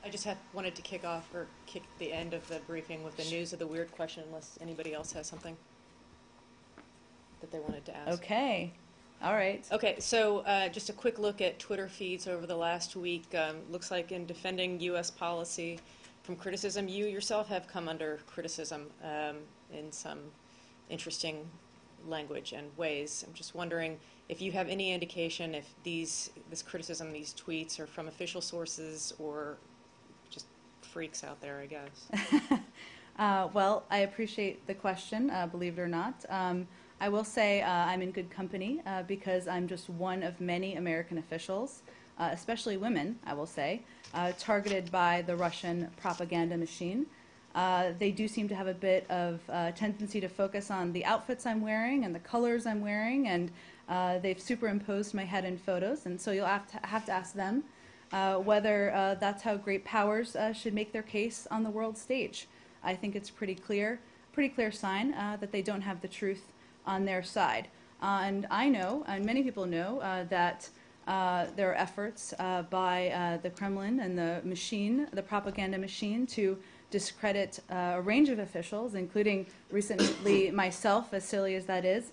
I just wanted to kick the end of the briefing with the news of the weird question, unless anybody else has something that they wanted to ask. Okay. All right. Okay, so just a quick look at Twitter feeds over the last week. Looks like in defending U.S. policy from criticism, you yourself have come under criticism in some interesting language and ways. I'm just wondering if you have any indication if this criticism, these tweets, are from official sources or just freaks out there, I guess. Well, I appreciate the question, believe it or not. I will say I'm in good company because I'm just one of many American officials, especially women, I will say, targeted by the Russian propaganda machine. They do seem to have a bit of tendency to focus on the outfits I'm wearing and the colors I'm wearing, and they've superimposed my head in photos, and so you'll have to ask them whether that's how great powers should make their case on the world stage. I think it's pretty clear sign that they don't have the truth on their side. And I know, and many people know, that there are efforts by the Kremlin and the machine, the propaganda machine, to discredit a range of officials, including recently myself, as silly as that is,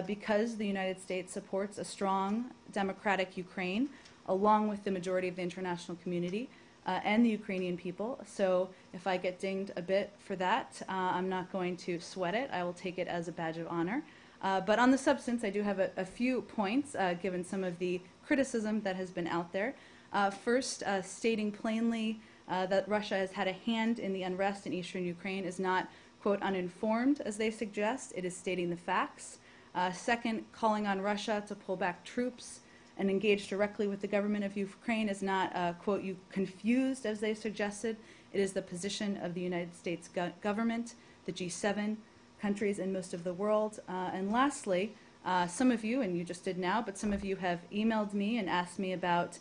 because the United States supports a strong, democratic Ukraine, along with the majority of the international community and the Ukrainian people. So if I get dinged a bit for that, I'm not going to sweat it. I will take it as a badge of honor. But on the substance, I do have a few points, given some of the criticism that has been out there. First, stating plainly that Russia has had a hand in the unrest in eastern Ukraine is not, quote, uninformed, as they suggest. It is stating the facts. Second, calling on Russia to pull back troops and engage directly with the government of Ukraine is not, quote, you confused, as they suggested. It is the position of the United States government, the G7 countries, and most of the world. And lastly, some of you, and you just did now, but some of you have emailed me and asked me about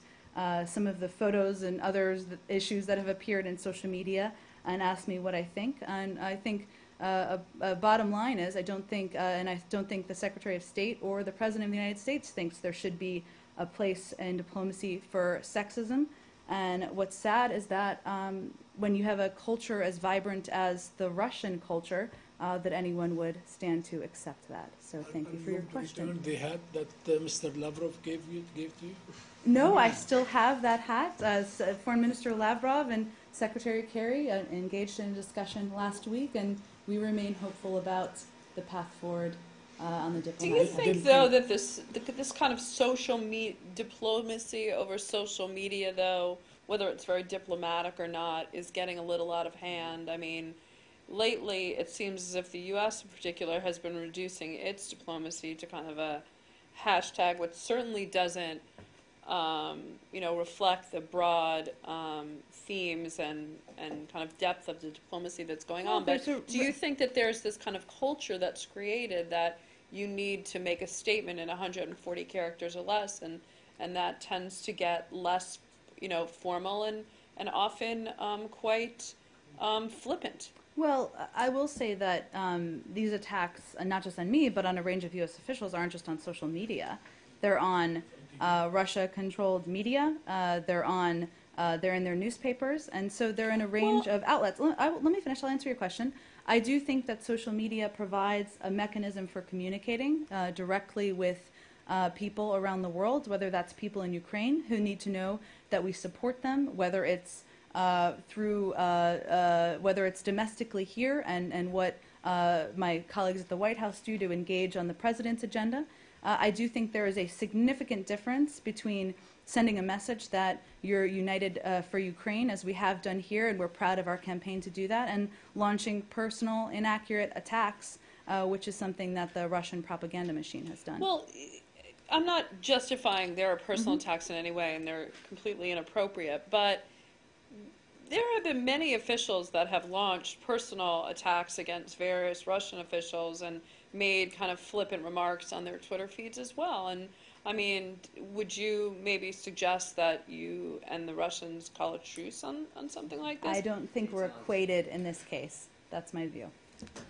some of the photos and others issues that have appeared in social media and asked me what I think. And I think a bottom line is I don't think the Secretary of State or the President of the United States thinks there should be a place in diplomacy for sexism. And what's sad is that when you have a culture as vibrant as the Russian culture, that anyone would stand to accept that. So thank you for your question. The hat that Mr. Lavrov gave to you? No, I still have that hat. Foreign Minister Lavrov and Secretary Kerry engaged in a discussion last week, and we remain hopeful about the path forward on the diplomatic side. Do you think, though, that this kind of diplomacy over social media, though, whether it's very diplomatic or not, is getting a little out of hand? I mean, lately it seems as if the U.S. in particular has been reducing its diplomacy to kind of a hashtag, which certainly doesn't reflect the broad themes and kind of depth of the diplomacy that's going on. But do you think that there's this kind of culture that's created that you need to make a statement in 140 characters or less, and that tends to get less, formal and often quite flippant? Well, I will say that these attacks, not just on me, but on a range of U.S. officials, aren't just on social media. They're on Russia-controlled media. They're in their newspapers, and so they're in a range of outlets. Let me finish. I'll answer your question. I do think that social media provides a mechanism for communicating directly with people around the world, whether that's people in Ukraine who need to know that we support them, whether it's whether it's domestically here and what my colleagues at the White House do to engage on the president's agenda. I do think there is a significant difference between sending a message that you're united for Ukraine, as we have done here, and we're proud of our campaign to do that, and launching personal, inaccurate attacks, which is something that the Russian propaganda machine has done. Well, I'm not justifying their personal attacks in any way, and they're completely inappropriate, but there have been many officials that have launched personal attacks against various Russian officials and made kind of flippant remarks on their Twitter feeds as well. And I mean, would you maybe suggest that you and the Russians call a truce on something like this? I don't think we're equated in this case. That's my view. Thank you.